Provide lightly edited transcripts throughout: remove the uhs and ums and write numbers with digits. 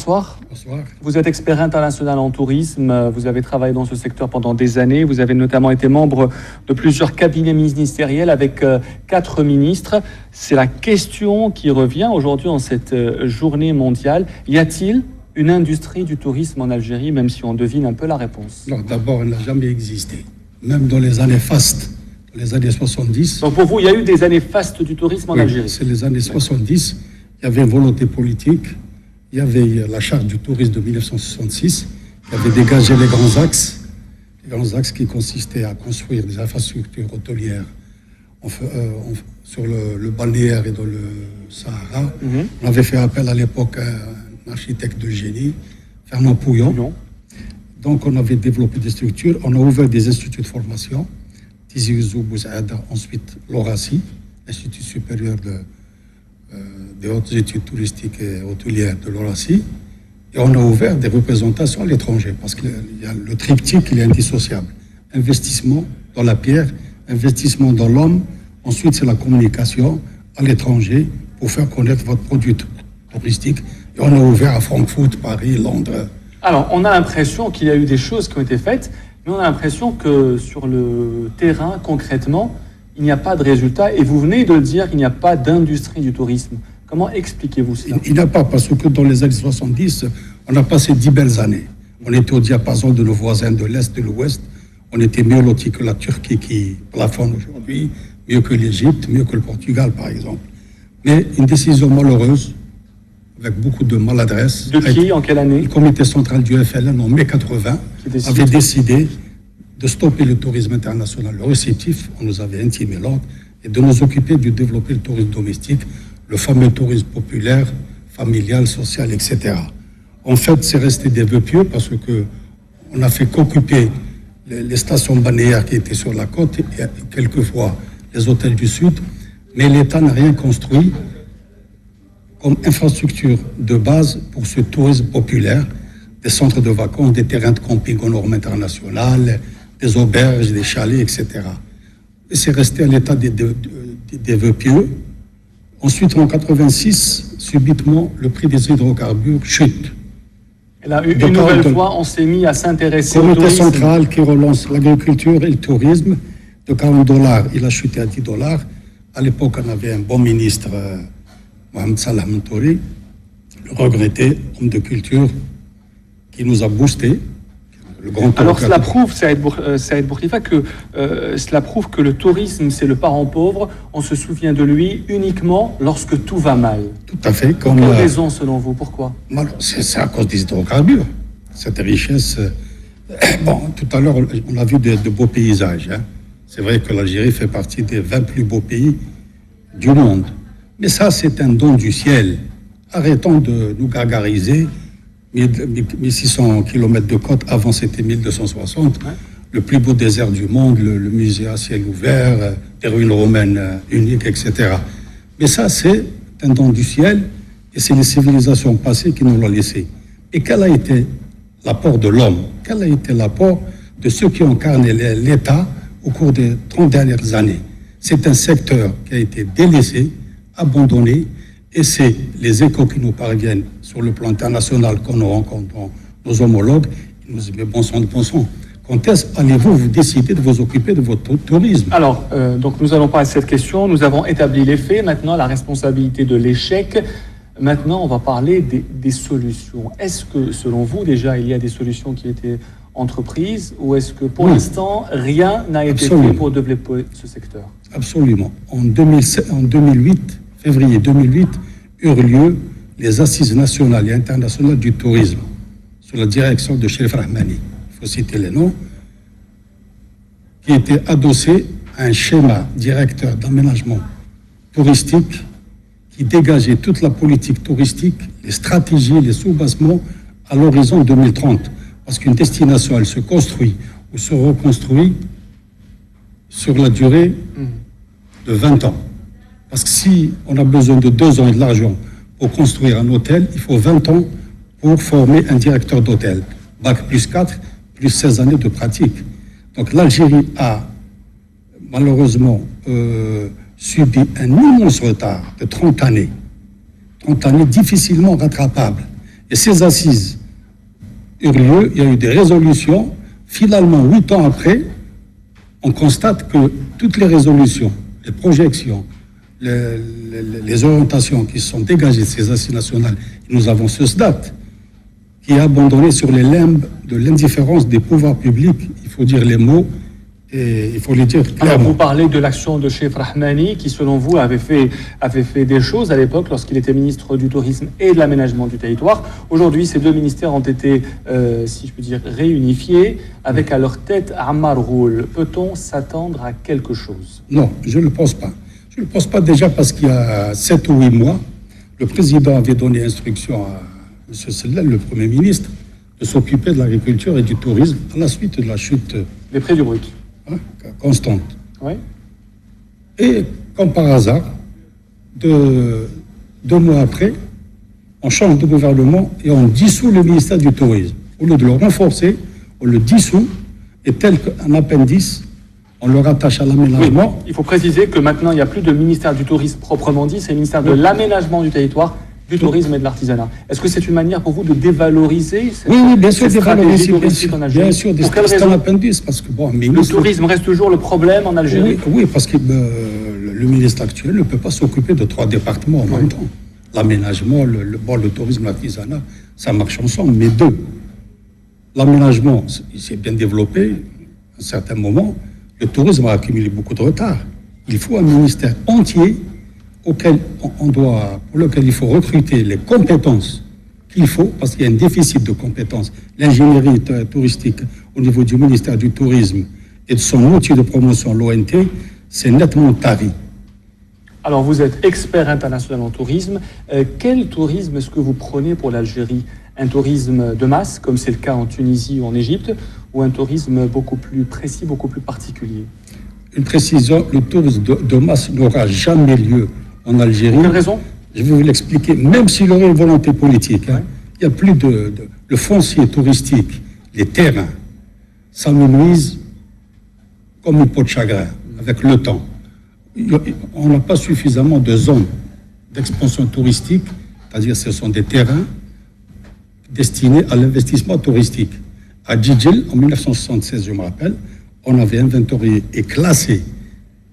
bonsoir. Bonsoir. Vous êtes expert international en tourisme, vous avez travaillé dans ce secteur pendant des années, vous avez notamment été membre de plusieurs cabinets ministériels avec 4 ministres. C'est la question qui revient aujourd'hui en cette journée mondiale. Y a-t-il une industrie du tourisme en Algérie, même si on devine un peu la réponse? Non, d'abord, elle n'a jamais existé. Même dans les années fastes, dans les années 70. Donc pour vous, il y a eu des années fastes du tourisme en Algérie? C'est les années 70. Il y avait une volonté politique. Il y avait la charte du tourisme de 1966 qui avait dégagé les grands axes qui consistaient à construire des infrastructures hôtelières sur le balnéaire et dans le Sahara. On avait fait appel à l'époque à un architecte de génie, Fernand Pouillon. Donc on avait développé des structures, on a ouvert des instituts de formation, Tizi Ouzou Bouzaïda, ensuite l'Horaci, Institut supérieur des hautes études touristiques et hôtelières de l'Horaci, et on a ouvert des représentations à l'étranger, parce que le triptyque, il est indissociable. Investissement dans la pierre, investissement dans l'homme, ensuite c'est la communication à l'étranger pour faire connaître votre produit touristique. Et on a ouvert à Francfort, Paris, Londres. Alors, on a l'impression qu'il y a eu des choses qui ont été faites, mais on a l'impression que sur le terrain, concrètement, il n'y a pas de résultat. Et vous venez de le dire, il n'y a pas d'industrie du tourisme. Comment expliquez-vous cela? Il n'y a pas, parce que dans les années 70, on a passé 10 belles années. On était au diapason de nos voisins de l'Est et de l'Ouest. On était mieux lotis que la Turquie qui plafonne aujourd'hui, mieux que l'Égypte, mieux que le Portugal, par exemple. Mais une décision malheureuse, avec beaucoup de maladresse. De qui, en quelle année? Le comité central du FLN, en mai 80, avait décidé de stopper le tourisme international, le réceptif. On nous avait intimé l'ordre, et de nous occuper de développer le tourisme domestique, le fameux tourisme populaire, familial, social, etc. En fait, c'est resté des vœux pieux parce que on a fait qu'occuper les stations balnéaires qui étaient sur la côte et quelquefois les hôtels du Sud, mais l'État n'a rien construit comme infrastructure de base pour ce tourisme populaire, des centres de vacances, des terrains de camping aux normes internationales, des auberges, des chalets, etc. Et c'est resté à l'état des vœux pieux. Ensuite, en 86, subitement, le prix des hydrocarbures chute. Et là, une nouvelle fois, on s'est mis à s'intéresser au tourisme. Le comité central qui relance l'agriculture et le tourisme, de $40, il a chuté à $10. À l'époque, on avait un bon ministre, Mohamed Salah Mentouri, le regretté homme de culture, qui nous a boosté. Alors cela prouve, Saïd Bourkhlifa, que cela prouve que le tourisme, c'est le parent pauvre. On se souvient de lui uniquement lorsque tout va mal. Tout à fait. Pour quelle raison, selon vous? Pourquoi? C'est à cause des hydrocarbures. Cette richesse... Bon, tout à l'heure, on a vu de beaux paysages. Hein. C'est vrai que l'Algérie fait partie des 20 plus beaux pays du monde. Mais ça, c'est un don du ciel. Arrêtons de nous gargariser. 1600 km de côte, avant c'était 1260. Le plus beau désert du monde, le musée à ciel ouvert, des ruines romaines uniques, etc. Mais ça, c'est un don du ciel et c'est les civilisations passées qui nous l'ont laissé. Et quel a été l'apport de l'homme? Quel a été l'apport de ceux qui ont incarné l'État au cours des 30 dernières années? C'est un secteur qui a été délaissé, abandonné, et c'est les échos qui nous parviennent sur le plan international quand nous rencontrons nos homologues. Ils nous disent, mais bon sang de bon sang, quand est-ce allez-vous vous décider de vous occuper de votre tourisme? Alors, donc nous allons parler de cette question. Nous avons établi les faits. Maintenant, la responsabilité de l'échec. Maintenant, on va parler des solutions. Est-ce que, selon vous, déjà, il y a des solutions qui étaient entreprises ou est-ce que, pour l'instant, rien n'a été fait pour développer ce secteur? Absolument. En 2008, février 2008, eurent lieu les assises nationales et internationales du tourisme sous la direction de Chérif Rahmani, il faut citer les noms, qui était adossé à un schéma directeur d'aménagement touristique qui dégageait toute la politique touristique, les stratégies, les sous-bassements à l'horizon 2030. Parce qu'une destination, elle se construit ou se reconstruit sur la durée de 20 ans. Parce que si on a besoin de 2 ans et de l'argent pour construire un hôtel, il faut 20 ans pour former un directeur d'hôtel. Bac plus 4, plus 16 années de pratique. Donc l'Algérie a malheureusement subi un immense retard de 30 années. 30 années difficilement rattrapables. Et ces assises eurent lieu, il y a eu des résolutions. Finalement, 8 ans après, on constate que toutes les résolutions, les projections, les orientations qui sont dégagées de ces assises nationales, nous avons ce SDAT, qui est abandonné sur les limbes de l'indifférence des pouvoirs publics. Il faut dire les mots et il faut les dire clairement. Alors vous parlez de l'action de Chef Rahmani qui, selon vous, avait fait des choses à l'époque lorsqu'il était ministre du Tourisme et de l'Aménagement du Territoire. Aujourd'hui, ces deux ministères ont été, si je peux dire, réunifiés avec à leur tête Ammar Roul. Peut-on s'attendre à quelque chose? Non, je ne le pense pas. Je ne le pense pas déjà parce qu'il y a 7 ou 8 mois, le président avait donné instruction à M. Sellal, le Premier ministre, de s'occuper de l'agriculture et du tourisme à la suite de la chute des prix du brut. Constante. Oui. Et comme par hasard, 2 mois après, on change de gouvernement et on dissout le ministère du Tourisme. Au lieu de le renforcer, on le dissout et tel qu'un appendice, on le rattache à l'aménagement. Oui, il faut préciser que maintenant, il n'y a plus de ministère du Tourisme proprement dit, c'est le ministère de l'Aménagement du Territoire, du Tourisme et de l'Artisanat. Est-ce que c'est une manière pour vous de dévaloriser cette, oui, bien sûr, dévaloriser touristique en Algérie? Bien sûr, c'est un appendice, parce que bon, le tourisme reste toujours le problème en Algérie. Oui, parce que le ministre actuel ne peut pas s'occuper de 3 départements en même temps. L'aménagement, le tourisme, l'artisanat, ça marche ensemble, mais 2. L'aménagement, il s'est bien développé à un certain moment. Le tourisme a accumulé beaucoup de retard. Il faut un ministère entier pour lequel il faut recruter les compétences qu'il faut, parce qu'il y a un déficit de compétences. L'ingénierie touristique au niveau du ministère du Tourisme et de son outil de promotion, l'ONT, c'est nettement tari. Alors vous êtes expert international en tourisme. Quel tourisme est-ce que vous prenez pour l'Algérie? Un tourisme de masse, comme c'est le cas en Tunisie ou en Égypte, ou un tourisme beaucoup plus précis, beaucoup plus particulier? Une précision, le tourisme de masse n'aura jamais lieu en Algérie. Quelle raison? Je vais vous l'expliquer. Même s'il aurait une volonté politique, il n'y a plus le foncier touristique, les terrains, ça nous nuise comme une peau de chagrin avec le temps. On n'a pas suffisamment de zones d'expansion touristique, c'est-à-dire ce sont des terrains destinés à l'investissement touristique. À Djidjil, en 1976, je me rappelle, on avait inventorié et classé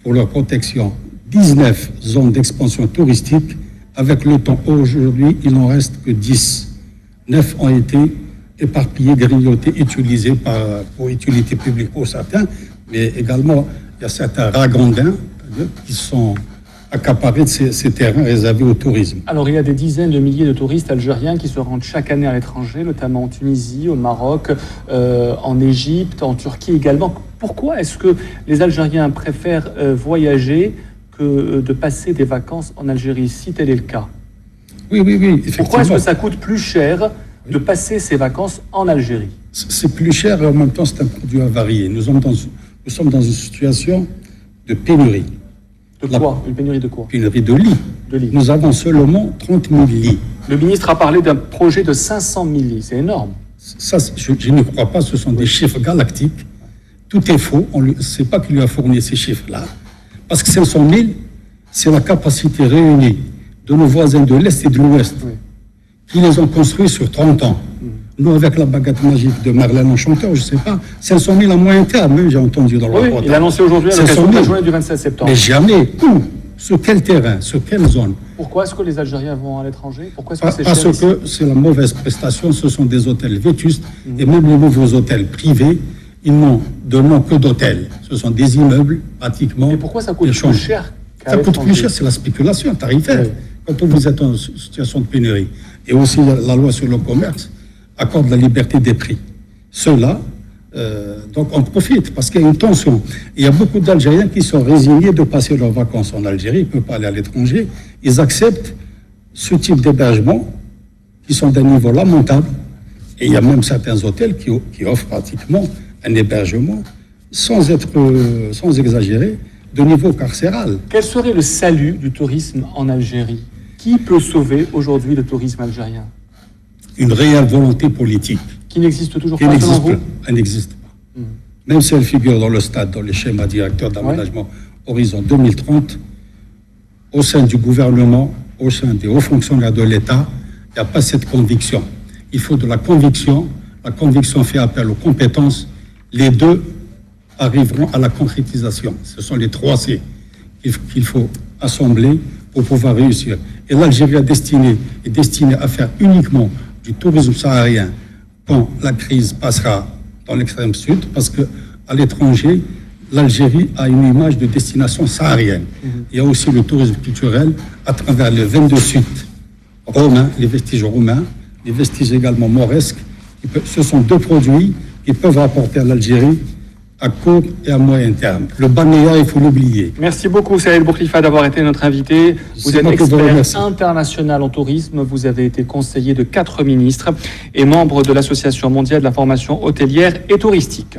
pour leur protection 19 zones d'expansion touristique. Avec le temps, aujourd'hui, il n'en reste que 10. 9 ont été éparpillés, grignotés, utilisés pour utilité publique pour certains, mais également, il y a certains ragondins qui sont accaparés de ces terrains réservés au tourisme. Alors, il y a des dizaines de milliers de touristes algériens qui se rendent chaque année à l'étranger, notamment en Tunisie, au Maroc, en Égypte, en Turquie également. Pourquoi est-ce que les Algériens préfèrent voyager que de passer des vacances en Algérie, si tel est le cas? Oui, effectivement. Pourquoi est-ce que ça coûte plus cher de passer ses vacances en Algérie? C'est plus cher et en même temps, c'est un produit avarié. Nous sommes dans une situation de pénurie. De quoi? Une pénurie de quoi? Pénurie de lits. Nous avons seulement 30 000 lits. Le ministre a parlé d'un projet de 500 000 lits. C'est énorme. Ça, je ne crois pas. Ce sont des chiffres galactiques. Tout est faux. Ce n'est pas qu'il lui a fourni ces chiffres-là. Parce que 500 000, c'est la capacité réunie de nos voisins de l'Est et de l'Ouest qui les ont construits sur 30 ans. Nous, avec la baguette magique de Merlin l'Enchanteur, je ne sais pas, 500 000 à moyen terme, j'ai entendu dans le rapport. Il a annoncé aujourd'hui à l'occasion de la journée du 27 septembre. Mais jamais. Où? Sur quel terrain? Sur quelle zone? Pourquoi est-ce que les Algériens vont à l'étranger? Pourquoi est-ce que c'est Parce que c'est la mauvaise prestation, ce sont des hôtels vétustes, et même les nouveaux hôtels privés, ils n'ont de nom que d'hôtels. Ce sont des immeubles, pratiquement. Et pourquoi ça coûte plus cher? Ça coûte plus cher, c'est la spéculation tarifaire. Quand vous êtes en situation de pénurie. Et aussi la loi sur le commerce accorde la liberté des prix. Ceux-là, donc on profite parce qu'il y a une tension. Il y a beaucoup d'Algériens qui sont résignés de passer leurs vacances en Algérie, ils ne peuvent pas aller à l'étranger. Ils acceptent ce type d'hébergement qui sont d'un niveau lamentable. Et il y a même certains hôtels qui offrent pratiquement un hébergement sans exagérer, de niveau carcéral. Quel serait le salut du tourisme en Algérie? Qui peut sauver aujourd'hui le tourisme algérien? Une réelle volonté politique. Qui n'existe toujours pas, selon vous? Elle n'existe pas. Même si elle figure dans le stade, dans les schémas directeurs d'aménagement Horizon 2030, au sein du gouvernement, au sein des hauts fonctionnaires de l'État, il n'y a pas cette conviction. il faut de la conviction. La conviction fait appel aux compétences. Les deux arriveront à la concrétisation. Ce sont les 3 C qu'il faut assembler pour pouvoir réussir. Et l'Algérie est destinée à faire uniquement du tourisme saharien quand la crise passera dans l'extrême sud, parce qu'à l'étranger, l'Algérie a une image de destination saharienne. Il y a aussi le tourisme culturel à travers les 22 sites romains, les vestiges romains, les vestiges également mauresques. Ce sont 2 produits qui peuvent apporter à l'Algérie à court et à moyen terme. Le Banéa, il faut l'oublier. Merci beaucoup, Saïd Bouklifa, d'avoir été notre invité. Vous êtes expert international en tourisme. Vous avez été conseiller de 4 ministres et membre de l'Association mondiale de la formation hôtelière et touristique.